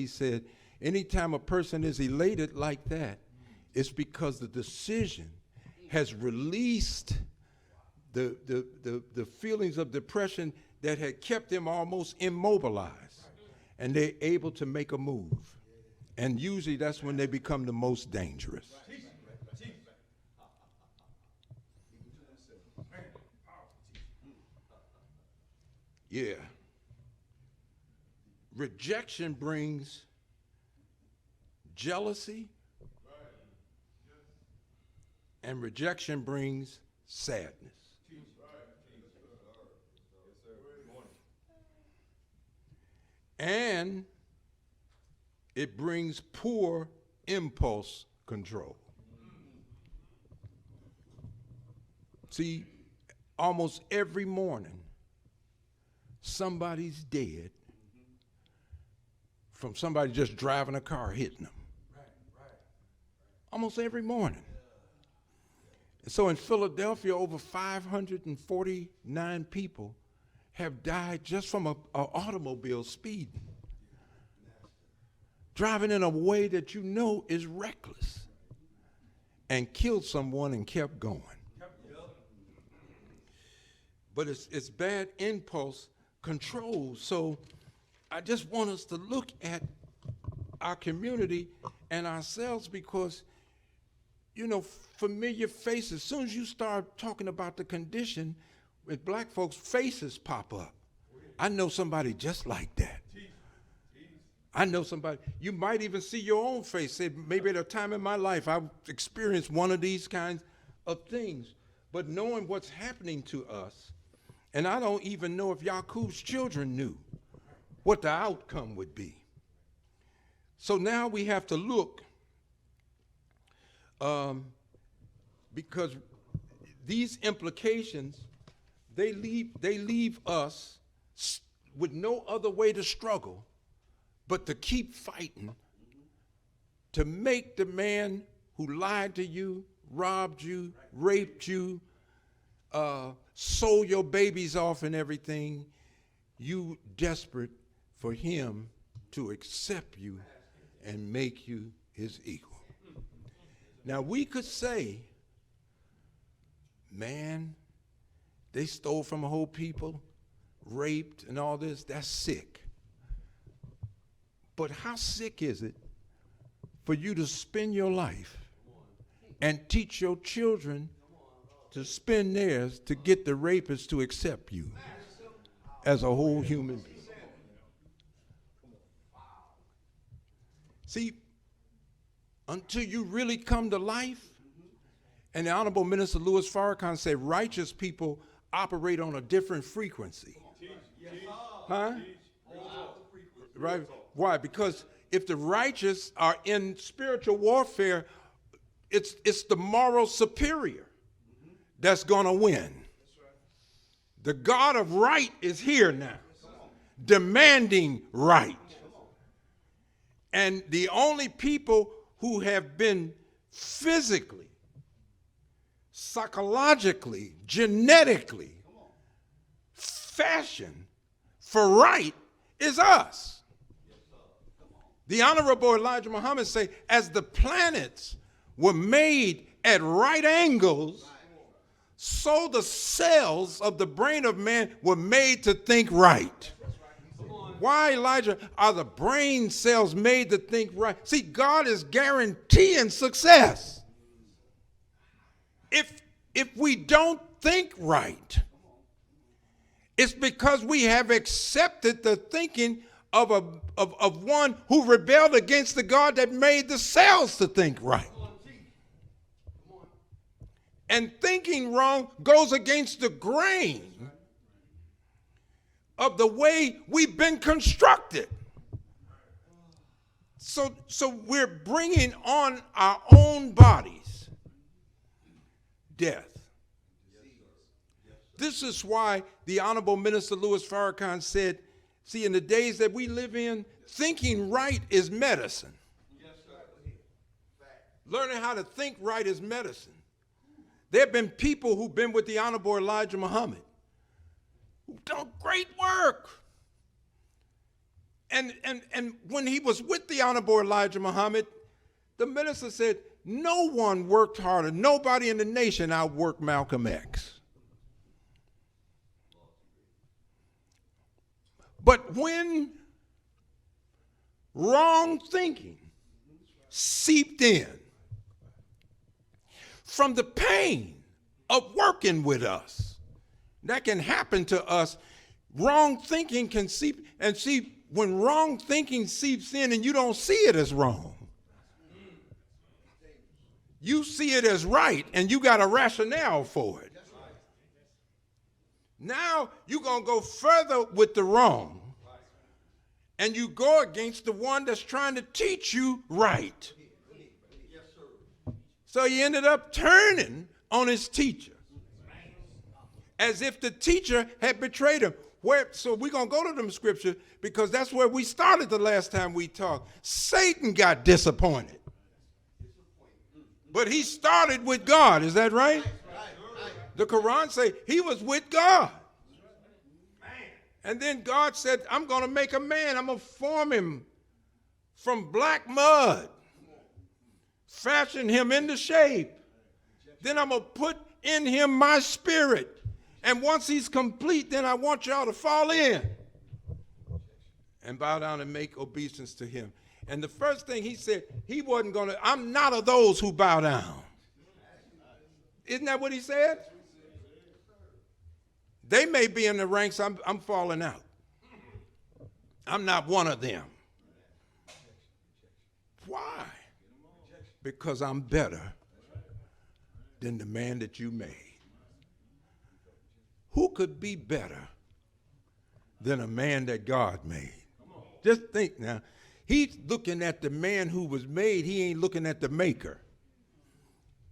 He said, anytime a person is elated like that, it's because the decision has released the feelings of depression that had kept them almost immobilized. And they're able to make a move. And usually that's when they become the most dangerous. Yeah. Rejection brings jealousy, and rejection brings sadness. And it brings poor impulse control. See, almost every morning, somebody's dead from somebody just driving a car hitting them. Almost every morning. So in Philadelphia, over 549 people have died just from an automobile speeding. Driving in a way that you know is reckless. And killed someone and kept going. But it's bad impulse control. So I just want us to look at our community and ourselves because, you know, familiar faces, as soon as you start talking about the condition, with black folks, faces pop up. I know somebody just like that. I know somebody, you might even see your own face. Say, maybe at a time in my life, I've experienced one of these kinds of things. But knowing what's happening to us, and I don't even know if Yaqub's children knew what the outcome would be. So now we have to look, because these implications, they leave us with no other way to struggle but to keep fighting to make the man who lied to you, robbed you, raped you, sold your babies off and everything, you desperate for him to accept you and make you his equal. Now we could say, man, they stole from a whole people, raped and all this, that's sick. But how sick is it for you to spend your life and teach your children to spend theirs to get the rapist to accept you as a whole human being? See, until you really come to life, and the Honorable Minister Louis Farrakhan said righteous people operate on a different frequency. Huh? Right? Why? Because if the righteous are in spiritual warfare, it's the moral superior that's going to win. The God of right is here now, demanding right. And the only people who have been physically, psychologically, genetically fashioned for right is us. The Honorable Elijah Muhammad say, as the planets were made at right angles, so the cells of the brain of man were made to think right. Why, Elijah, are the brain cells made to think right? See, God is guaranteeing success. If we don't think right, it's because we have accepted the thinking of one who rebelled against the God that made the cells to think right. And thinking wrong goes against the grain of the way we've been constructed. So we're bringing on our own bodies death. This is why the Honorable Minister Louis Farrakhan said, see, in the days that we live in, thinking right is medicine. Learning how to think right is medicine. There have been people who've been with the Honorable Elijah Muhammad who've done great work. And when he was with the Honorable Elijah Muhammad, the minister said, no one worked harder. Nobody in the nation outworked Malcolm X. But when wrong thinking seeped in from the pain of working with us, that can happen to us. Wrong thinking can seep, and see, when wrong thinking seeps in and you don't see it as wrong, you see it as right, and you got a rationale for it. Now you're going to go further with the wrong, and you go against the one that's trying to teach you right. So he ended up turning on his teacher, as if the teacher had betrayed him. So we're going to go to them scriptures, because that's where we started the last time we talked. Satan got disappointed. But he started with God. Is that right? The Quran says he was with God. And then God said, I'm going to make a man. I'm going to form him from black mud, fashion him into shape. Then I'm going to put in him my spirit. And once he's complete, then I want y'all to fall in and bow down and make obeisance to him. And the first thing he said, he wasn't going to, I'm not of those who bow down. Isn't that what he said? They may be in the ranks, I'm falling out. I'm not one of them. Why? Because I'm better than the man that you made. Who could be better than a man that God made? Just think now. He's looking at the man who was made. He ain't looking at the maker.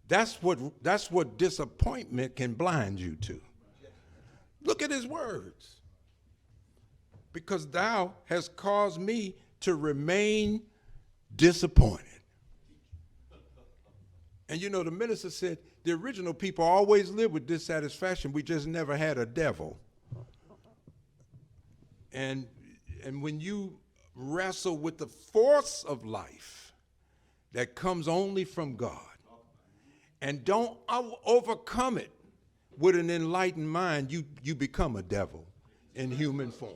That's what disappointment can blind you to. Look at his words. Because thou hast caused me to remain disappointed. And you know, the minister said, the original people always lived with dissatisfaction. We just never had a devil. And when you wrestle with the force of life that comes only from God, and don't overcome it with an enlightened mind, you become a devil in human form.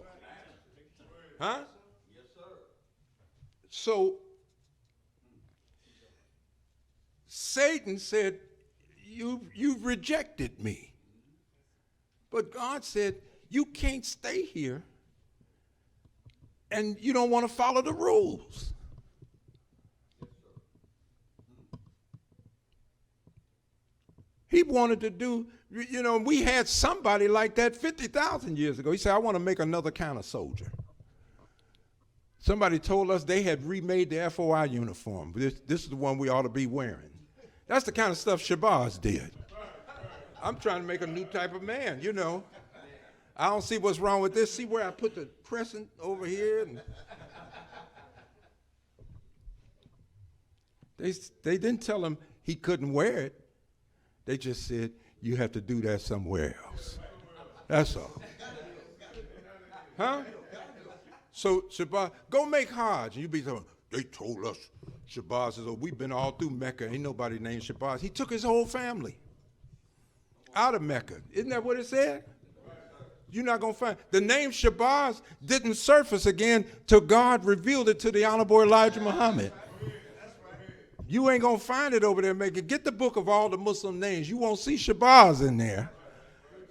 Huh? Yes, sir. So Satan said, you've rejected me. But God said, you can't stay here and you don't want to follow the rules. He wanted to do, you know, we had somebody like that 50,000 years ago. He said, I want to make another kind of soldier. Somebody told us they had remade the FOI uniform. This is the one we ought to be wearing. That's the kind of stuff Shabazz did. I'm trying to make a new type of man, you know. I don't see what's wrong with this. See where I put the crescent over here? And they didn't tell him he couldn't wear it. They just said, you have to do that somewhere else. That's all. Huh? So Shabazz, go make Hajj. And you be saying, they told us. Shabazz says, oh, we've been all through Mecca. Ain't nobody named Shabazz. He took his whole family out of Mecca. Isn't that what it said? You're not going to find. The name Shabazz didn't surface again till God revealed it to the Honorable Elijah Muhammad. You ain't going to find it over there, Mecca. Get the book of all the Muslim names. You won't see Shabazz in there.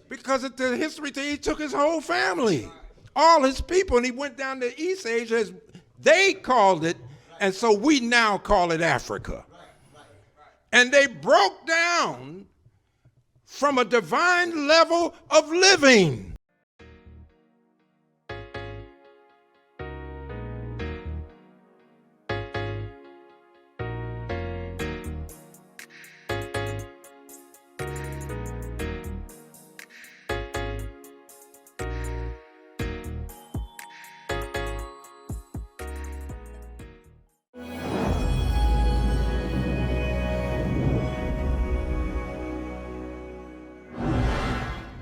Because of the history, he took his whole family, all his people, and he went down to East Asia as they called it, and so we now call it Africa. And they broke down from a divine level of living